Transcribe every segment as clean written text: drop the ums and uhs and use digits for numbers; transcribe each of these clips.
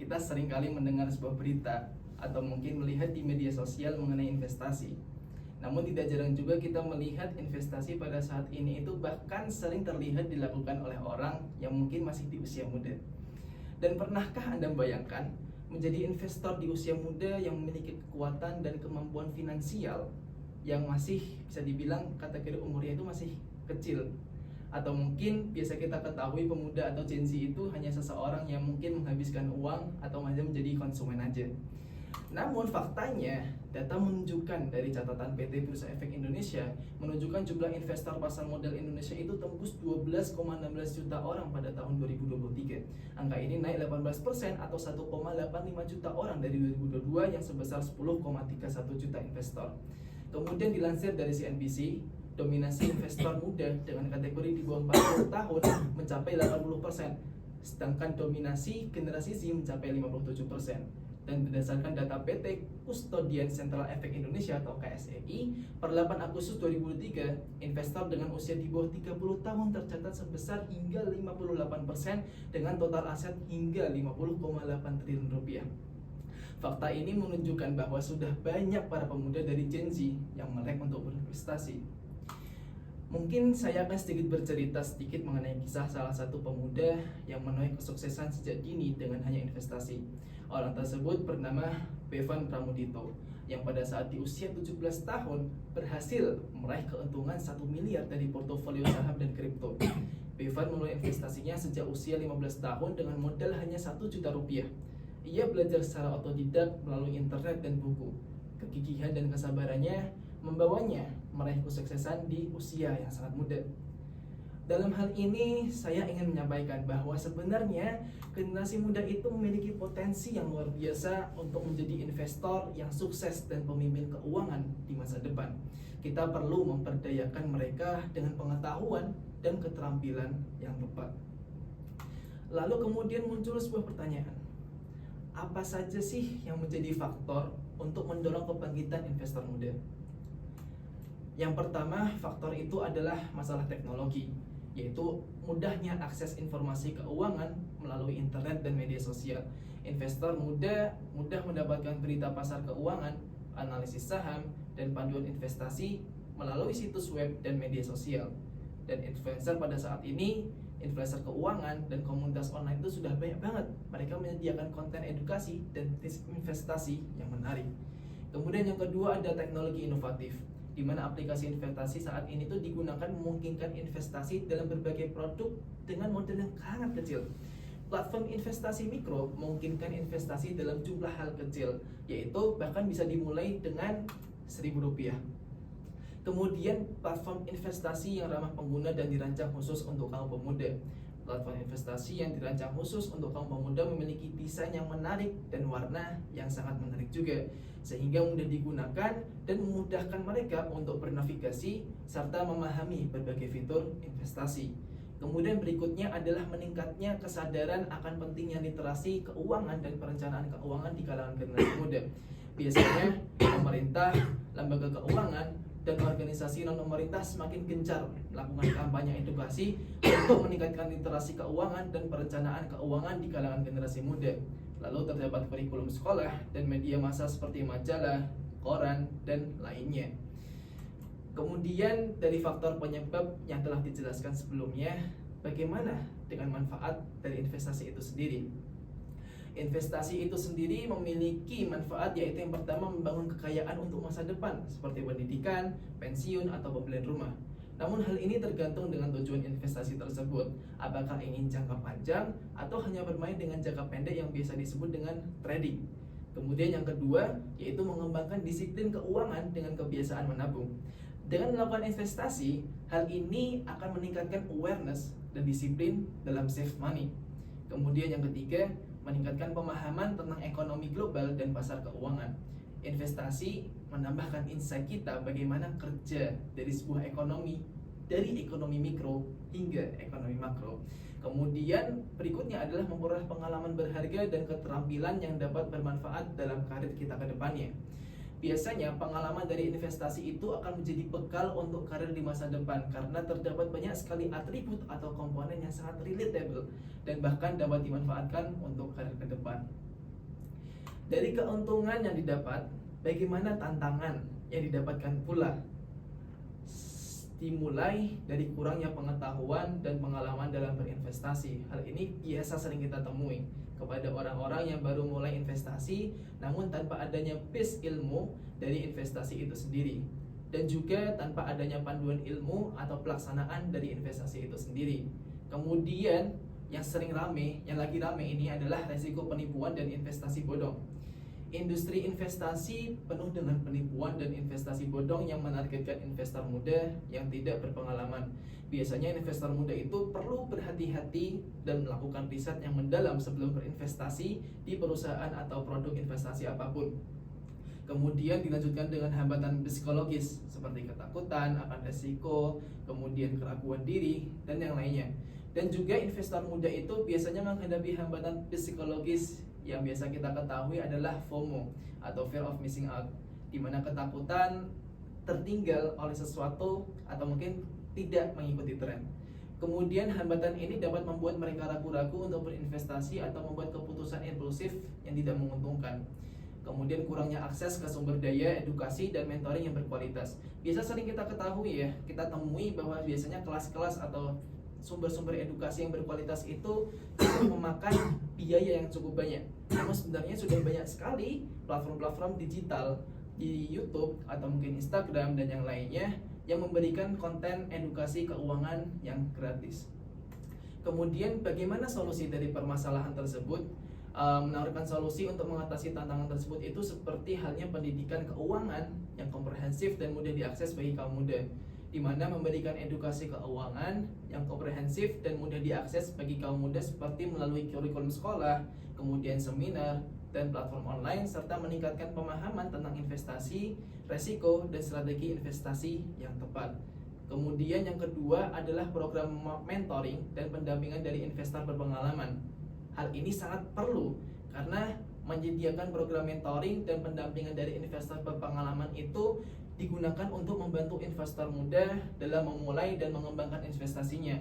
kita seringkali mendengar sebuah berita atau mungkin melihat di media sosial mengenai investasi. Namun tidak jarang juga kita melihat investasi pada saat ini itu bahkan sering terlihat dilakukan oleh orang yang mungkin masih di usia muda. Dan pernahkah Anda membayangkan menjadi investor di usia muda yang memiliki kekuatan dan kemampuan finansial yang masih bisa dibilang kategori umurnya itu masih kecil? Atau mungkin biasa kita ketahui pemuda atau Gen Z itu hanya seseorang yang mungkin menghabiskan uang atau hanya menjadi konsumen aja. Namun faktanya, data menunjukkan dari catatan PT Bursa Efek Indonesia menunjukkan jumlah investor pasar modal Indonesia itu tembus 12,16 juta orang pada tahun 2023. Angka ini naik 18% atau 1,85 juta orang dari 2022 yang sebesar 10,31 juta investor. Kemudian dilansir dari CNBC, dominasi investor muda dengan kategori di bawah 40 tahun mencapai 80%, sedangkan dominasi generasi Z mencapai 57%. Dan berdasarkan data PT Custodian Central Efek Indonesia atau KSEI, per 8 Agustus 2023, investor dengan usia di bawah 30 tahun tercatat sebesar hingga 58% dengan total aset hingga 50,8 triliun rupiah. Fakta ini menunjukkan bahwa sudah banyak para pemuda dari Gen Z yang melek untuk berinvestasi. Mungkin saya akan sedikit bercerita mengenai kisah salah satu pemuda yang menuai kesuksesan sejak dini dengan hanya investasi. Orang tersebut bernama Bevan Pramudito, yang pada saat di usia 17 tahun berhasil meraih keuntungan 1 miliar dari portofolio saham dan kripto. Bevan mulai investasinya sejak usia 15 tahun dengan modal hanya 1 juta rupiah. Ia belajar secara otodidak melalui internet dan buku. Kegigihan dan kesabarannya membawanya meraih kesuksesan di usia yang sangat muda. Dalam hal ini, saya ingin menyampaikan bahwa sebenarnya generasi muda itu memiliki potensi yang luar biasa untuk menjadi investor yang sukses dan pemimpin keuangan di masa depan. Kita perlu memperdayakan mereka dengan pengetahuan dan keterampilan yang tepat. Lalu kemudian muncul sebuah pertanyaan. Apa saja sih yang menjadi faktor untuk mendorong kebangkitan investor muda? Yang pertama, faktor itu adalah masalah teknologi, yaitu mudahnya akses informasi keuangan melalui internet dan media sosial. Investor muda mudah mendapatkan berita pasar keuangan, analisis saham, dan panduan investasi melalui situs web dan media sosial. Dan influencer pada saat ini, influencer keuangan dan komunitas online itu sudah banyak banget. Mereka menyediakan konten edukasi dan tips investasi yang menarik. Kemudian yang kedua ada teknologi inovatif, di mana aplikasi investasi saat ini tuh digunakan memungkinkan investasi dalam berbagai produk dengan modal yang sangat kecil. Platform investasi mikro memungkinkan investasi dalam jumlah hal kecil, yaitu bahkan bisa dimulai dengan Rp1.000. Kemudian platform investasi yang ramah pengguna dan dirancang khusus untuk kaum pemuda. Platform investasi yang dirancang khusus untuk kaum pemuda memiliki desain yang menarik dan warna yang sangat menarik juga, sehingga mudah digunakan dan memudahkan mereka untuk bernavigasi serta memahami berbagai fitur investasi. Kemudian berikutnya adalah meningkatnya kesadaran akan pentingnya literasi keuangan dan perencanaan keuangan di kalangan generasi muda. Biasanya pemerintah, lembaga keuangan, dan organisasi non-pemerintah semakin gencar melakukan kampanye edukasi untuk meningkatkan literasi keuangan dan perencanaan keuangan di kalangan generasi muda. Lalu terdapat kurikulum sekolah dan media massa seperti majalah, koran, dan lainnya. Kemudian dari faktor penyebab yang telah dijelaskan sebelumnya, bagaimana dengan manfaat dari investasi itu sendiri? Investasi itu sendiri memiliki manfaat, yaitu yang pertama membangun kekayaan untuk masa depan seperti pendidikan, pensiun, atau pembelian rumah. Namun hal ini tergantung dengan tujuan investasi tersebut. Apakah ingin jangka panjang atau hanya bermain dengan jangka pendek yang biasa disebut dengan trading. Kemudian yang kedua yaitu mengembangkan disiplin keuangan dengan kebiasaan menabung. Dengan melakukan investasi, hal ini akan meningkatkan awareness dan disiplin dalam save money. Kemudian yang ketiga, meningkatkan pemahaman tentang ekonomi global dan pasar keuangan. Investasi menambahkan insight kita bagaimana kerja dari sebuah ekonomi, dari ekonomi mikro hingga ekonomi makro. Kemudian berikutnya adalah memperoleh pengalaman berharga dan keterampilan yang dapat bermanfaat dalam karir kita ke depannya. Biasanya pengalaman dari investasi itu akan menjadi bekal untuk karir di masa depan karena terdapat banyak sekali atribut atau komponen yang sangat relatable dan bahkan dapat dimanfaatkan untuk karir ke depan. Dari keuntungan yang didapat, bagaimana tantangan yang didapatkan pula? Dimulai dari kurangnya pengetahuan dan pengalaman dalam berinvestasi. Hal ini biasa sering kita temui kepada orang-orang yang baru mulai investasi, namun tanpa adanya base ilmu dari investasi itu sendiri, dan juga tanpa adanya panduan ilmu atau pelaksanaan dari investasi itu sendiri. Kemudian yang sering rame, yang lagi rame ini adalah resiko penipuan dan investasi bodong. Industri investasi penuh dengan penipuan dan investasi bodong yang menargetkan investor muda yang tidak berpengalaman. Biasanya investor muda itu perlu berhati-hati dan melakukan riset yang mendalam sebelum berinvestasi di perusahaan atau produk investasi apapun. Kemudian dilanjutkan dengan hambatan psikologis seperti ketakutan akan resiko, kemudian keraguan diri, dan yang lainnya. Dan juga investor muda itu biasanya menghadapi hambatan psikologis yang biasa kita ketahui adalah FOMO atau Fear of Missing Out, di mana ketakutan tertinggal oleh sesuatu atau mungkin tidak mengikuti tren. Kemudian hambatan ini dapat membuat mereka ragu-ragu untuk berinvestasi atau membuat keputusan impulsif yang tidak menguntungkan. Kemudian kurangnya akses ke sumber daya, edukasi, dan mentoring yang berkualitas. Biasa sering kita ketahui ya, kita temui bahwa biasanya kelas-kelas atau sumber-sumber edukasi yang berkualitas itu memakan biaya yang cukup banyak. Namun sebenarnya sudah banyak sekali platform-platform digital di YouTube atau mungkin Instagram dan yang lainnya yang memberikan konten edukasi keuangan yang gratis. Kemudian bagaimana solusi dari permasalahan tersebut? Menawarkan solusi untuk mengatasi tantangan tersebut itu seperti halnya pendidikan keuangan yang komprehensif dan mudah diakses bagi kaum muda, di mana memberikan edukasi keuangan yang komprehensif dan mudah diakses bagi kaum muda seperti melalui kurikulum sekolah, kemudian seminar, dan platform online, serta meningkatkan pemahaman tentang investasi, resiko, dan strategi investasi yang tepat. Kemudian yang kedua adalah program mentoring dan pendampingan dari investor berpengalaman. Hal ini sangat perlu karena menyediakan program mentoring dan pendampingan dari investor berpengalaman itu digunakan untuk membantu investor muda dalam memulai dan mengembangkan investasinya.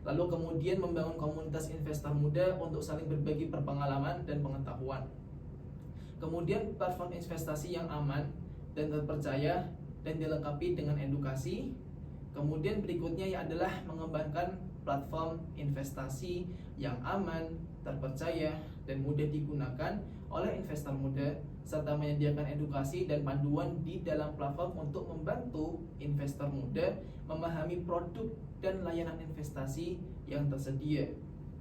Lalu kemudian membangun komunitas investor muda untuk saling berbagi perpengalaman dan pengetahuan. Kemudian platform investasi yang aman dan terpercaya dan dilengkapi dengan edukasi. Kemudian berikutnya adalah mengembangkan platform investasi yang aman, terpercaya, dan mudah digunakan oleh investor muda, serta menyediakan edukasi dan panduan di dalam platform untuk membantu investor muda memahami produk dan layanan investasi yang tersedia.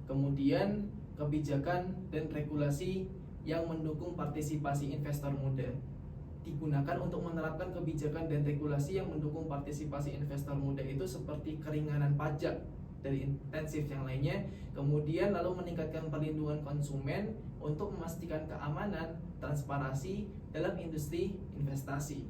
Kemudian kebijakan dan regulasi yang mendukung partisipasi investor muda digunakan untuk menerapkan kebijakan dan regulasi yang mendukung partisipasi investor muda itu seperti keringanan pajak dari intensif yang lainnya. Kemudian lalu meningkatkan perlindungan konsumen untuk memastikan keamanan, transparansi dalam industri investasi.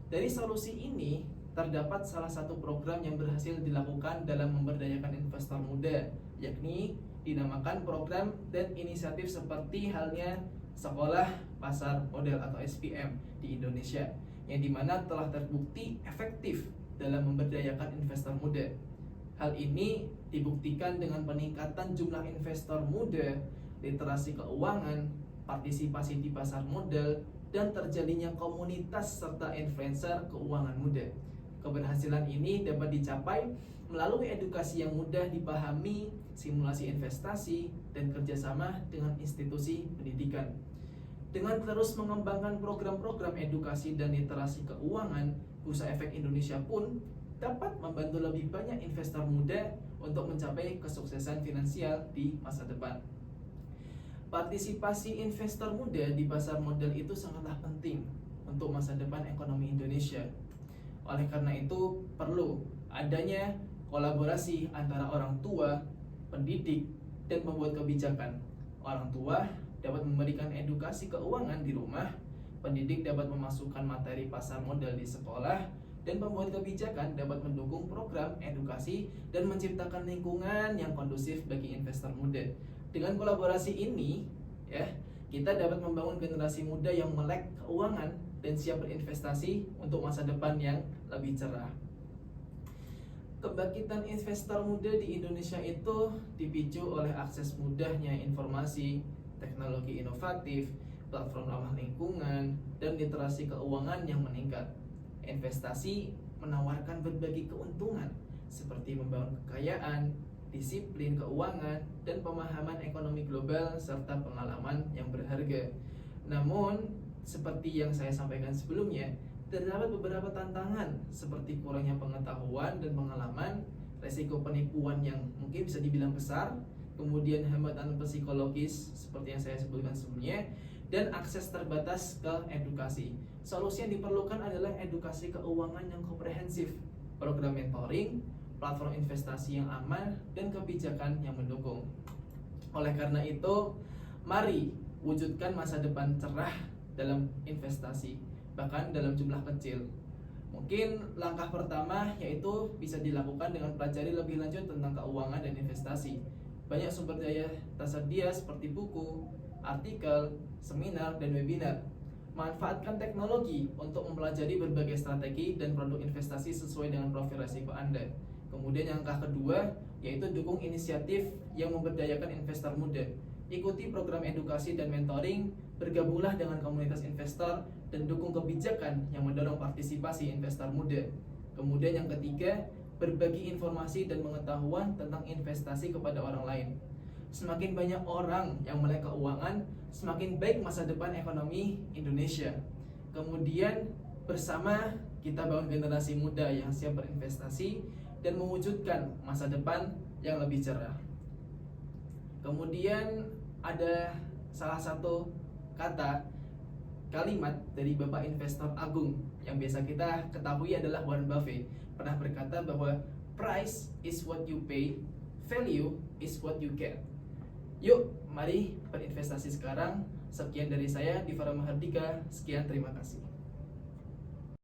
Dari solusi ini terdapat salah satu program yang berhasil dilakukan dalam memberdayakan investor muda, yakni dinamakan program dan inisiatif seperti halnya Sekolah Pasar Modal atau SPM di Indonesia, yang dimana telah terbukti efektif dalam memberdayakan investor muda. Hal ini dibuktikan dengan peningkatan jumlah investor muda, literasi keuangan, partisipasi di pasar modal, dan terjadinya komunitas serta influencer keuangan muda. Keberhasilan ini dapat dicapai melalui edukasi yang mudah dipahami, simulasi investasi, dan kerjasama dengan institusi pendidikan. Dengan terus mengembangkan program-program edukasi dan literasi keuangan, Bursa Efek Indonesia pun dapat membantu lebih banyak investor muda untuk mencapai kesuksesan finansial di masa depan. Partisipasi investor muda di pasar modal itu sangatlah penting untuk masa depan ekonomi Indonesia. Oleh karena itu, perlu adanya kolaborasi antara orang tua, pendidik, dan pembuat kebijakan. Orang tua dapat memberikan edukasi keuangan di rumah, pendidik dapat memasukkan materi pasar modal di sekolah, dan pembuat kebijakan dapat mendukung program edukasi dan menciptakan lingkungan yang kondusif bagi investor muda. Dengan kolaborasi ini, kita dapat membangun generasi muda yang melek keuangan dan siap berinvestasi untuk masa depan yang lebih cerah. Kebangkitan investor muda di Indonesia itu dipicu oleh akses mudahnya informasi, teknologi inovatif, platform ramah lingkungan, dan literasi keuangan yang meningkat. Investasi menawarkan berbagai keuntungan seperti membangun kekayaan, disiplin keuangan, dan pemahaman ekonomi global serta pengalaman yang berharga. Namun, seperti yang saya sampaikan sebelumnya, terdapat beberapa tantangan seperti kurangnya pengetahuan dan pengalaman, resiko penipuan yang mungkin bisa dibilang besar, kemudian hambatan psikologis seperti yang saya sebutkan sebelumnya, dan akses terbatas ke edukasi. Solusi yang diperlukan adalah edukasi keuangan yang komprehensif, program mentoring, platform investasi yang aman, dan kebijakan yang mendukung. Oleh karena itu, mari wujudkan masa depan cerah dalam investasi, bahkan dalam jumlah kecil. Mungkin langkah pertama yaitu bisa dilakukan dengan pelajari lebih lanjut tentang keuangan dan investasi. Banyak sumber daya tersedia seperti buku, artikel, seminar, dan webinar. Manfaatkan teknologi untuk mempelajari berbagai strategi dan produk investasi sesuai dengan profil risiko Anda. Kemudian yang langkah kedua yaitu dukung inisiatif yang memberdayakan investor muda. Ikuti program edukasi dan mentoring, bergabunglah dengan komunitas investor, dan dukung kebijakan yang mendorong partisipasi investor muda. Kemudian yang ketiga, berbagi informasi dan pengetahuan tentang investasi kepada orang lain. Semakin banyak orang yang melek keuangan, semakin baik masa depan ekonomi Indonesia. Kemudian bersama kita bangun generasi muda yang siap berinvestasi dan mewujudkan masa depan yang lebih cerah. Kemudian ada salah satu kalimat dari Bapak investor agung yang biasa kita ketahui adalah Warren Buffett. Pernah berkata bahwa price is what you pay, value is what you get. Yuk, mari berinvestasi sekarang. Sekian dari saya, Diva Mahardika. Sekian, terima kasih.